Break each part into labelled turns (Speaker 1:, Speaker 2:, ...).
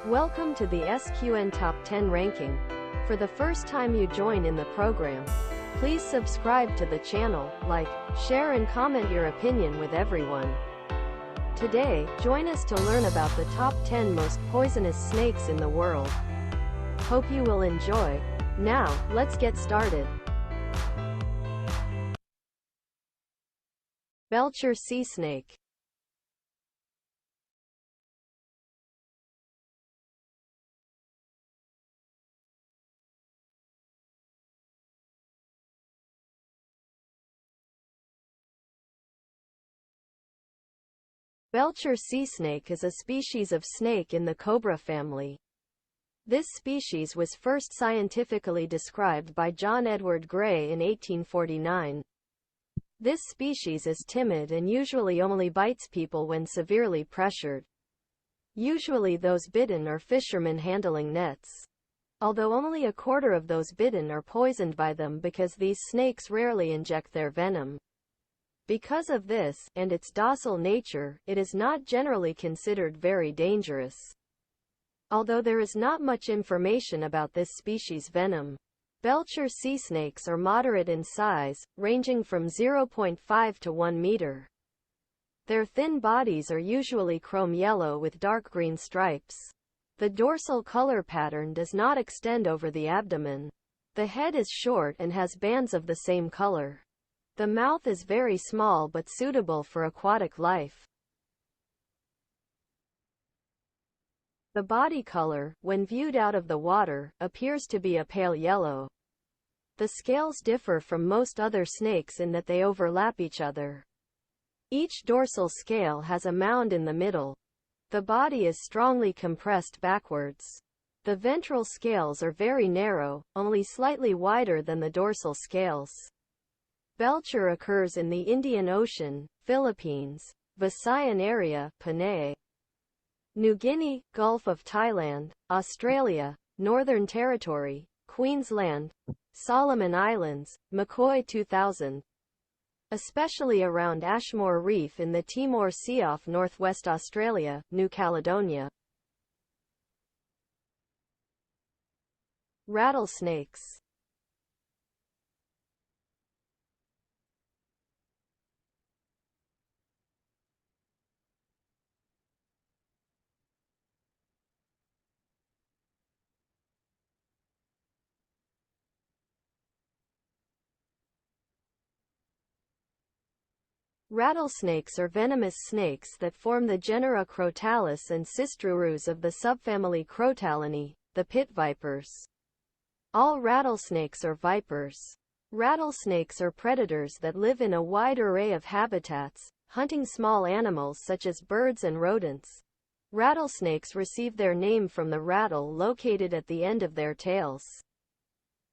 Speaker 1: Welcome to the SQN Top 10 ranking. For the first time you join in the program, please subscribe to the channel, like, share and comment your opinion with everyone. Today, join us to learn about the top 10 most poisonous snakes in the world. Hope you will enjoy. Now, let's get started. Belcher sea snake. Belcher sea snake is a species of snake in the cobra family. This species was first scientifically described by John Edward Gray in 1849. This species is timid and usually only bites people when severely pressured. Usually those bitten are fishermen handling nets. Although only a quarter of those bitten are poisoned by them because these snakes rarely inject their venom. Because of this, and its docile nature, it is not generally considered very dangerous. Although there is not much information about this species' venom. Belcher sea snakes are moderate in size, ranging from 0.5 to 1 meter. Their thin bodies are usually chrome yellow with dark green stripes. The dorsal color pattern does not extend over the abdomen. The head is short and has bands of the same color. The mouth is very small but suitable for aquatic life. The body color, when viewed out of the water, appears to be a pale yellow. The scales differ from most other snakes in that they overlap each other. Each dorsal scale has a mound in the middle. The body is strongly compressed backwards. The ventral scales are very narrow, only slightly wider than the dorsal scales. Belcher occurs in the Indian Ocean, Philippines, Visayan area, Panay, New Guinea, Gulf of Thailand, Australia, Northern Territory, Queensland, Solomon Islands, McCoy 2000. Especially around Ashmore Reef in the Timor Sea off northwest Australia, New Caledonia. Rattlesnakes. Rattlesnakes are venomous snakes that form the genera Crotalus and Cistrurus of the subfamily Crotallinae, the pit vipers. All rattlesnakes are vipers. Rattlesnakes are predators that live in a wide array of habitats, hunting small animals such as birds and rodents. Rattlesnakes receive their name from the rattle located at the end of their tails,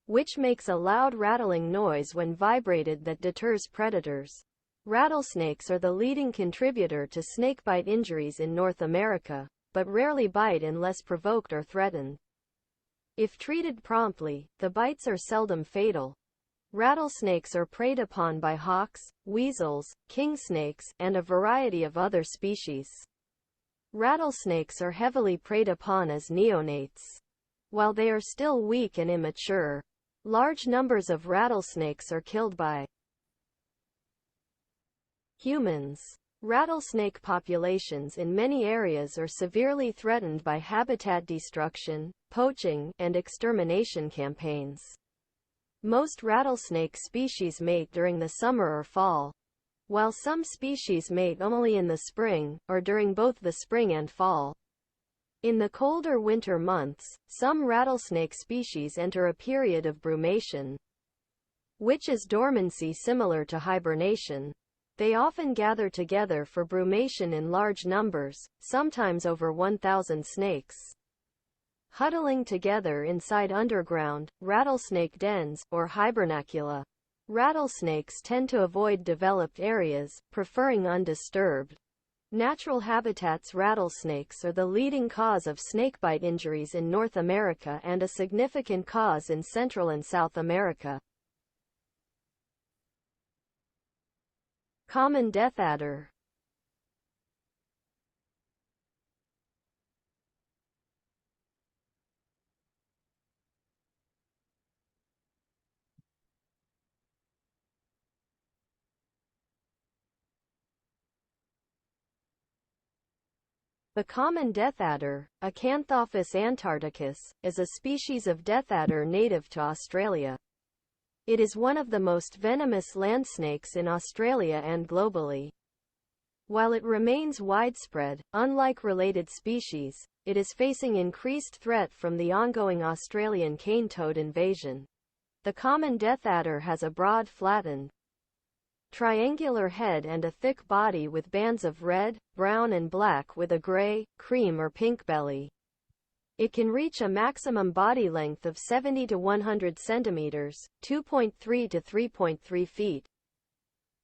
Speaker 1: which makes a loud rattling noise when vibrated that deters predators. Rattlesnakes are the leading contributor to snakebite injuries in North America, but rarely bite unless provoked or threatened. If treated promptly, the bites are seldom fatal. Rattlesnakes are preyed upon by hawks, weasels, king snakes, and a variety of other species. Rattlesnakes are heavily preyed upon as neonates. While they are still weak and immature, large numbers of rattlesnakes are killed by humans. Rattlesnake populations in many areas are severely threatened by habitat destruction, poaching, and extermination campaigns. Most rattlesnake species mate during the summer or fall, while some species mate only in the spring, or during both the spring and fall. In the colder winter months, some rattlesnake species enter a period of brumation, which is dormancy similar to hibernation. They often gather together for brumation in large numbers, sometimes over 1,000 snakes, huddling together inside underground, rattlesnake dens, or hibernacula. Rattlesnakes tend to avoid developed areas, preferring undisturbed, natural habitats. Rattlesnakes are the leading cause of snakebite injuries in North America and a significant cause in Central and South America. Common death adder. The common death adder, Acanthopus antarcticus, is a species of death adder native to Australia. It is one of the most venomous land snakes in Australia and globally. While it remains widespread, unlike related species, it is facing increased threat from the ongoing Australian cane toad invasion. The common death adder has a broad, flattened, triangular head and a thick body with bands of red, brown and black with a gray, cream or pink belly. It can reach a maximum body length of 70 to 100 centimeters, 2.3 to 3.3 feet.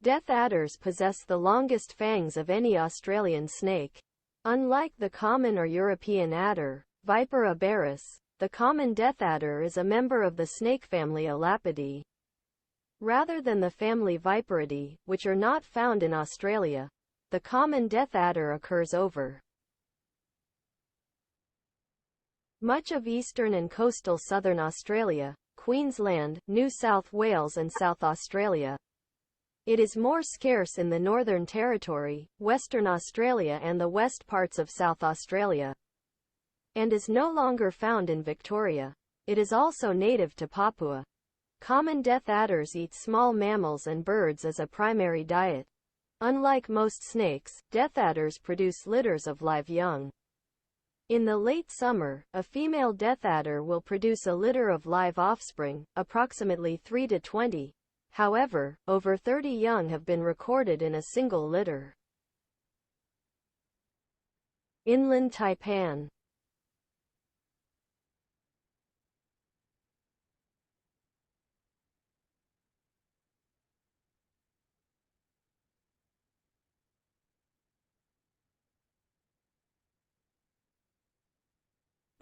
Speaker 1: Death adders possess the longest fangs of any Australian snake. Unlike the common or European adder, Viper aberus, the common death adder is a member of the snake family Elapidae. Rather than the family Viperidae, which are not found in Australia, the common death adder occurs over much of eastern and coastal southern Australia, Queensland, New South Wales and South Australia. It is more scarce in the Northern Territory, Western Australia and the west parts of South Australia, and is no longer found in Victoria. It is also native to Papua. Common death adders eat small mammals and birds as a primary diet. Unlike most snakes, death adders produce litters of live young. In the late summer, a female death adder will produce a litter of live offspring, approximately 3 to 20. However, over 30 young have been recorded in a single litter. Inland taipan.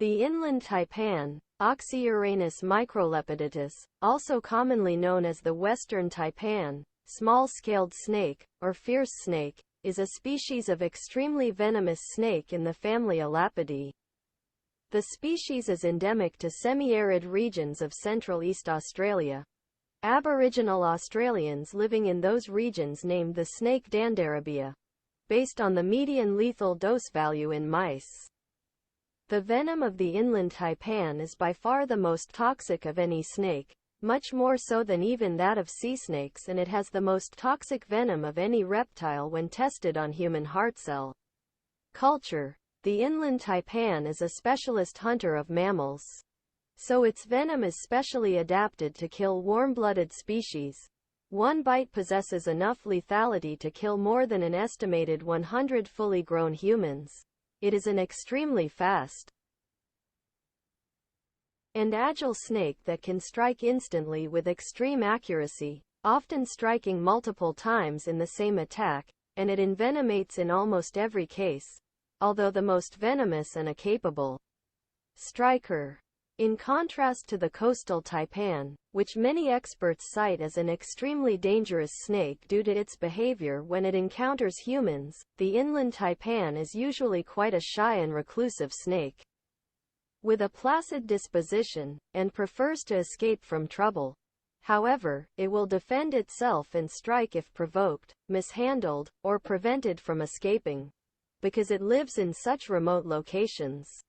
Speaker 1: The inland taipan, Oxyuranus microlepidatus, also commonly known as the western taipan, small-scaled snake, or fierce snake, is a species of extremely venomous snake in the family Elapidae. The species is endemic to semi-arid regions of Central East Australia. Aboriginal Australians living in those regions named the snake Dandarabia, based on the median lethal dose value in mice. The venom of the inland taipan is by far the most toxic of any snake, much more so than even that of sea snakes, and it has the most toxic venom of any reptile when tested on human heart cell culture. The inland taipan is a specialist hunter of mammals, so its venom is specially adapted to kill warm-blooded species. One bite possesses enough lethality to kill more than an estimated 100 fully grown humans. It is an extremely fast and agile snake that can strike instantly with extreme accuracy, often striking multiple times in the same attack, and it envenomates in almost every case, although the most venomous and a capable striker. In contrast to the coastal taipan, which many experts cite as an extremely dangerous snake due to its behavior when it encounters humans, the inland taipan is usually quite a shy and reclusive snake, with a placid disposition, and prefers to escape from trouble. However, it will defend itself and strike if provoked, mishandled, or prevented from escaping, because it lives in such remote locations.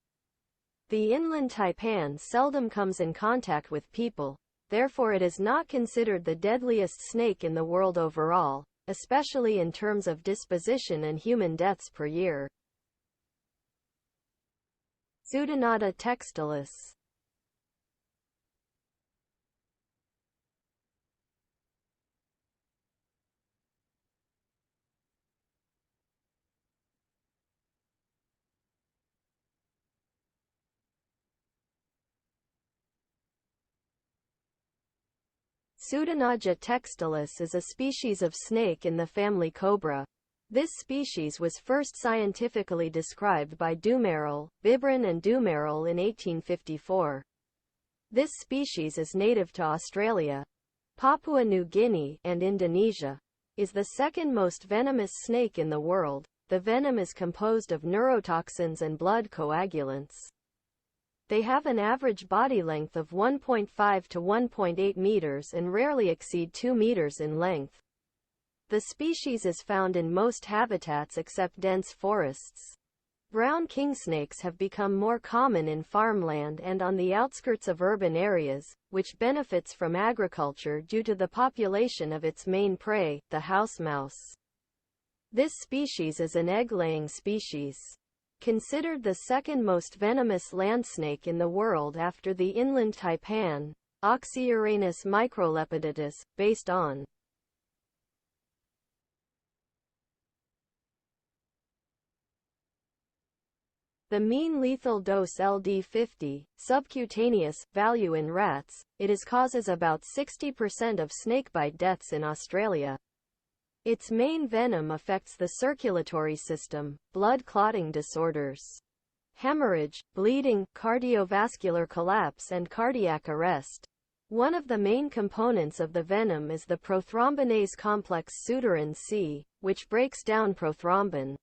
Speaker 1: The inland taipan seldom comes in contact with people, therefore it is not considered the deadliest snake in the world overall, especially in terms of disposition and human deaths per year. Pseudonauta textilis. Pseudonauta textilis is a species of snake in the family Cobra. This species was first scientifically described by Dumeril, Bibron and Dumeril in 1854. This species is native to Australia, Papua New Guinea, and Indonesia. Is the second most venomous snake in the world. The venom is composed of neurotoxins and blood coagulants. They have an average body length of 1.5 to 1.8 meters and rarely exceed 2 meters in length. The species is found in most habitats except dense forests. Brown kingsnakes have become more common in farmland and on the outskirts of urban areas, which benefits from agriculture due to the population of its main prey, the house mouse. This species is an egg-laying species. Considered the second most venomous land snake in the world after the inland taipan, Oxyuranus microlepidus, based on the mean lethal dose LD50, subcutaneous, value in rats, it causes about 60% of snakebite deaths in Australia. Its main venom affects the circulatory system, blood clotting disorders, hemorrhage, bleeding, cardiovascular collapse and cardiac arrest. One of the main components of the venom is the prothrombinase complex pseudorin C, which breaks down prothrombin.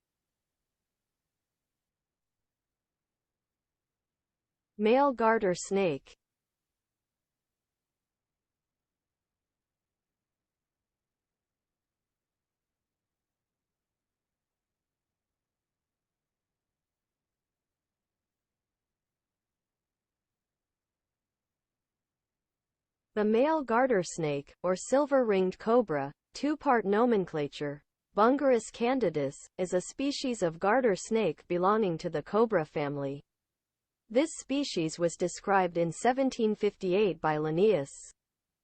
Speaker 1: Male garter snake. The male garter snake, or silver-ringed cobra, two-part nomenclature, Bungarus candidus, is a species of garter snake belonging to the cobra family. This species was described in 1758 by Linnaeus.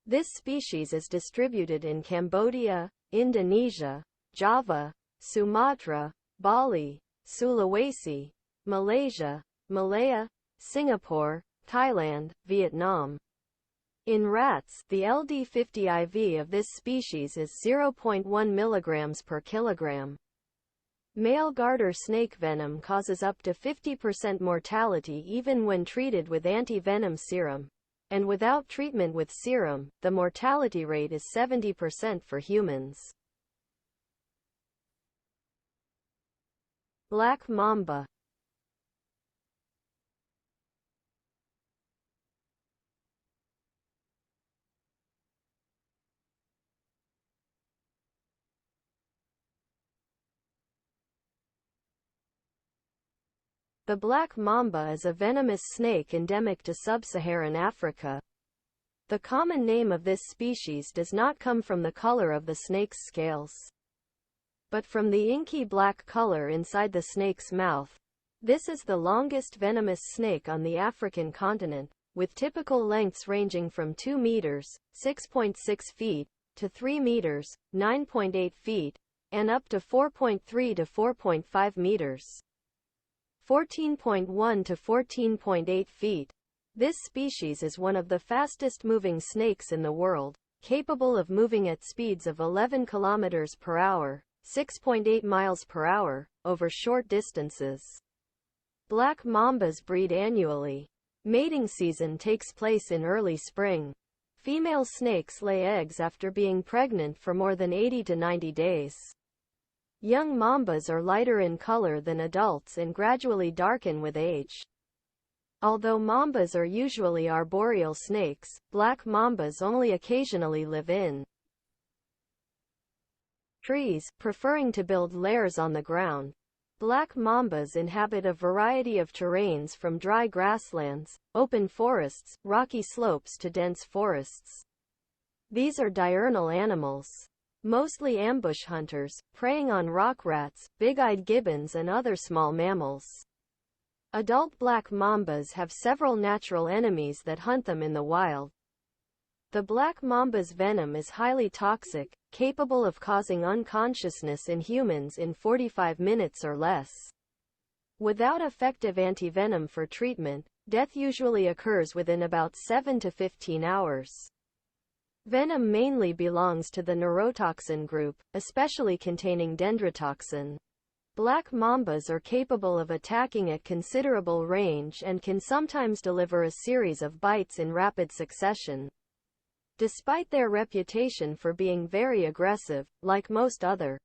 Speaker 1: This species is distributed in Cambodia, Indonesia, Java, Sumatra, Bali, Sulawesi, Malaysia, Malaya, Singapore, Thailand, Vietnam. In rats, the LD50 IV of this species is 0.1 mg per kilogram. Male garter snake venom causes up to 50% mortality even when treated with anti-venom serum. And without treatment with serum, the mortality rate is 70% for humans. Black mamba. The black mamba is a venomous snake endemic to sub-Saharan Africa. The common name of this species does not come from the color of the snake's scales, but from the inky black color inside the snake's mouth. This is the longest venomous snake on the African continent, with typical lengths ranging from 2 meters, 6.6 feet, to 3 meters, 9.8 feet, and up to 4.3 to 4.5 meters. 14.1 to 14.8 feet. This species is one of the fastest moving snakes in the world, capable of moving at speeds of 11 km per hour, 6.8 miles per hour, over short distances. Black mambas breed annually. Mating season takes place in early spring. Female snakes lay eggs after being pregnant for more than 80 to 90 days. Young mambas are lighter in color than adults and gradually darken with age. Although mambas are usually arboreal snakes, black mambas only occasionally live in trees, preferring to build lairs on the ground. Black mambas inhabit a variety of terrains from dry grasslands, open forests, rocky slopes to dense forests. These are diurnal animals, mostly ambush hunters, preying on rock rats, big-eyed gibbons and other small mammals. Adult black mambas have several natural enemies that hunt them in the wild. The black mamba's venom is highly toxic, capable of causing unconsciousness in humans in 45 minutes or less. Without effective antivenom for treatment, death usually occurs within about 7 to 15 hours. Venom mainly belongs to the neurotoxin group, especially containing dendrotoxin. Black mambas are capable of attacking at considerable range and can sometimes deliver a series of bites in rapid succession. Despite their reputation for being very aggressive, like most other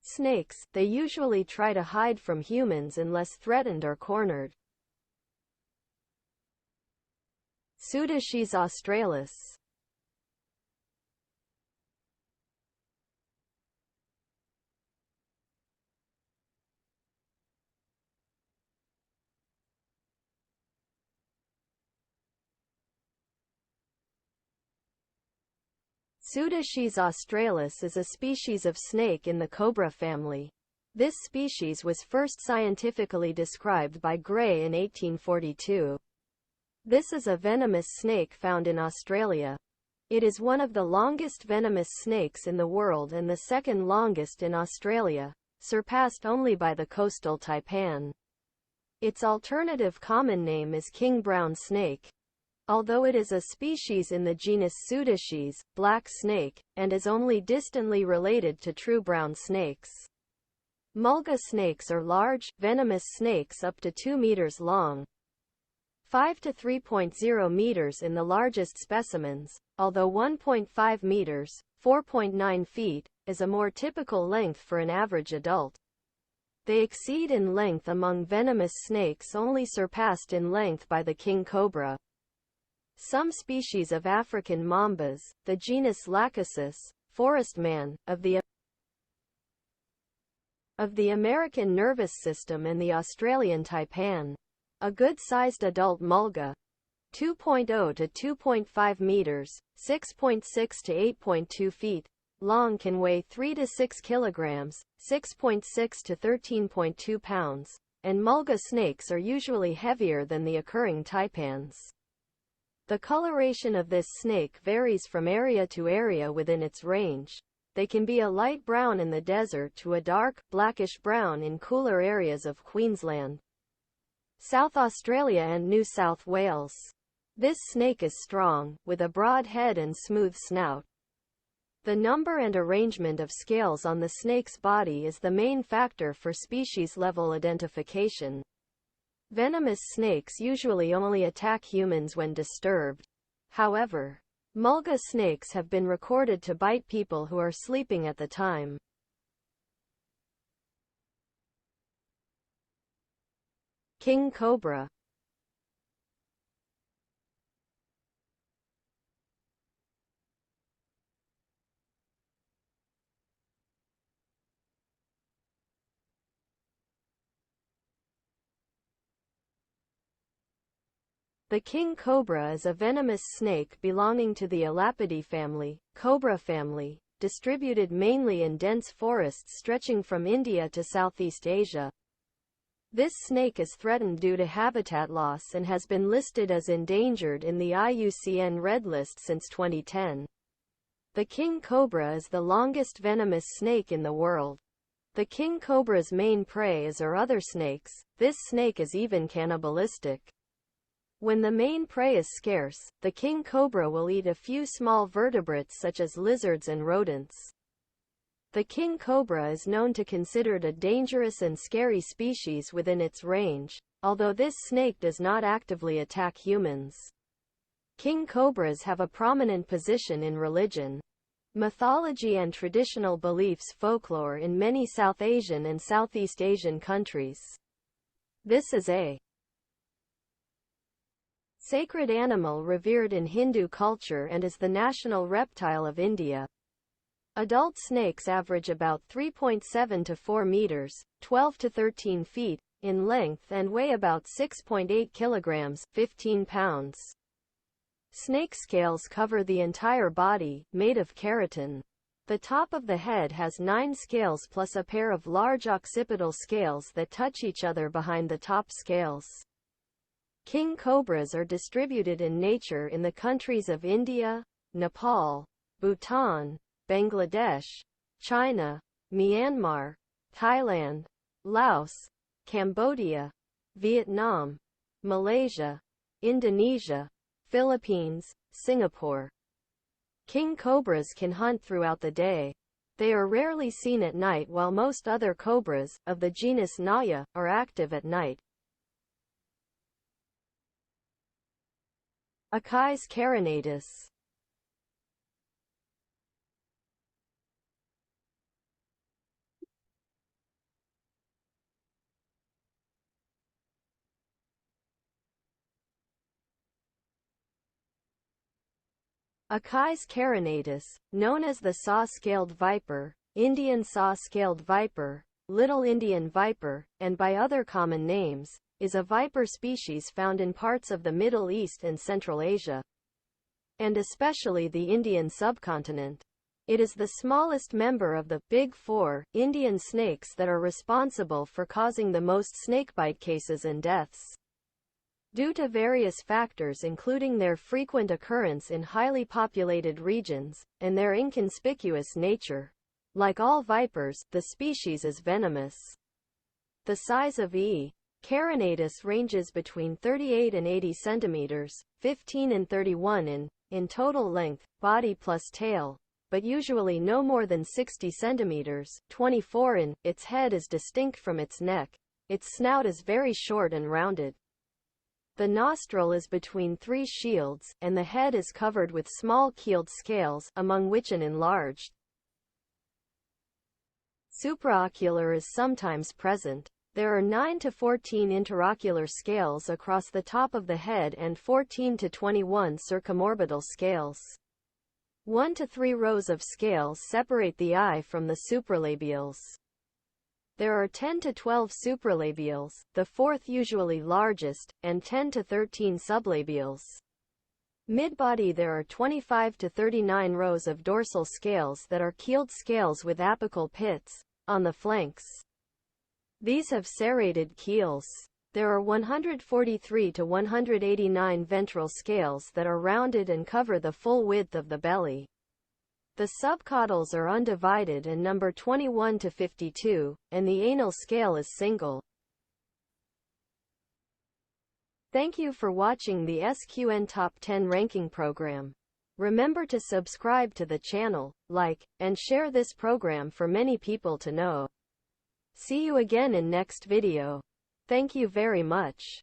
Speaker 1: snakes, they usually try to hide from humans unless threatened or cornered. Pseudashes australis. Pseudascies australis is a species of snake in the cobra family. This species was first scientifically described by Gray in 1842. This is a venomous snake found in Australia. It is one of the longest venomous snakes in the world and the second longest in Australia, surpassed only by the coastal taipan. Its alternative common name is king brown snake. Although it is a species in the genus Pseudascies, black snake, and is only distantly related to true brown snakes. Mulga snakes are large, venomous snakes up to 2 meters long, 5 to 3.0 meters in the largest specimens, although 1.5 meters, 4.9 feet, is a more typical length for an average adult. They exceed in length among venomous snakes, only surpassed in length by the king cobra. Some species of African mambas, the genus Lachesis, forest man, of the American nervous system and the Australian taipan. A good-sized adult mulga, 2.0 to 2.5 meters, 6.6 to 8.2 feet, long, can weigh 3 to 6 kilograms, 6.6 to 13.2 pounds, and mulga snakes are usually heavier than the occurring taipans. The coloration of this snake varies from area to area within its range. They can be a light brown in the desert to a dark, blackish brown in cooler areas of Queensland, South Australia and New South Wales. This snake is strong, with a broad head and smooth snout. The number and arrangement of scales on the snake's body is the main factor for species-level identification. Venomous snakes usually only attack humans when disturbed. However, mulga snakes have been recorded to bite people who are sleeping at the time. King cobra. The king cobra is a venomous snake belonging to the Elapidae family, cobra family, distributed mainly in dense forests stretching from India to Southeast Asia. This snake is threatened due to habitat loss and has been listed as endangered in the IUCN Red List since 2010. The king cobra is the longest venomous snake in the world. The king cobra's main prey are other snakes. This snake is even cannibalistic. When the main prey is scarce, the king cobra will eat a few small vertebrates such as lizards and rodents. The king cobra is known to considered a dangerous and scary species within its range, although this snake does not actively attack humans. King cobras have a prominent position in religion, mythology and traditional beliefs folklore in many South Asian and Southeast Asian countries. This is a sacred animal revered in Hindu culture and is the national reptile of India. Adult snakes average about 3.7 to 4 meters, 12 to 13 feet, in length and weigh about 6.8 kilograms, 15 pounds. Snake scales cover the entire body, made of keratin. The top of the head has 9 scales plus a pair of large occipital scales that touch each other behind the top scales. King cobras are distributed in nature in the countries of India, Nepal, Bhutan, Bangladesh, China, Myanmar, Thailand, Laos, Cambodia, Vietnam, Malaysia, Indonesia, Philippines, Singapore. King cobras can hunt throughout the day. They are rarely seen at night while most other cobras, of the genus Naya, are active at night. Achis carinatus. Achis carinatus, known as the saw-scaled viper, Indian saw-scaled viper, little Indian viper, and by other common names, is a viper species found in parts of the Middle East and Central Asia. and especially the Indian subcontinent. It is the smallest member of the Big Four Indian snakes that are responsible for causing the most snakebite cases and deaths. Due to various factors including their frequent occurrence in highly populated regions, and their inconspicuous nature. Like all vipers, the species is venomous. The size of E. carinatus ranges between 38 and 80 centimeters, 15 and 31 in total length, body plus tail, but usually no more than 60 centimeters, 24 in. Its head is distinct from its neck. Its snout is very short and rounded. The nostril is between 3 shields, and the head is covered with small keeled scales, among which an enlarged supraocular is sometimes present. There are 9 to 14 interocular scales across the top of the head and 14 to 21 circumorbital scales. 1 to 3 rows of scales separate the eye from the supralabials. There are 10 to 12 supralabials, the fourth usually largest, and 10 to 13 sublabials. Mid-body there are 25 to 39 rows of dorsal scales that are keeled scales with apical pits on the flanks. These have serrated keels. There are 143 to 189 ventral scales that are rounded and cover the full width of the belly. The subcaudals are undivided and number 21 to 52, and the anal scale is single. Thank you for watching the SQN Top 10 ranking program. Remember to subscribe to the channel, like, and share this program for many people to know. See you again in next video. Thank you very much.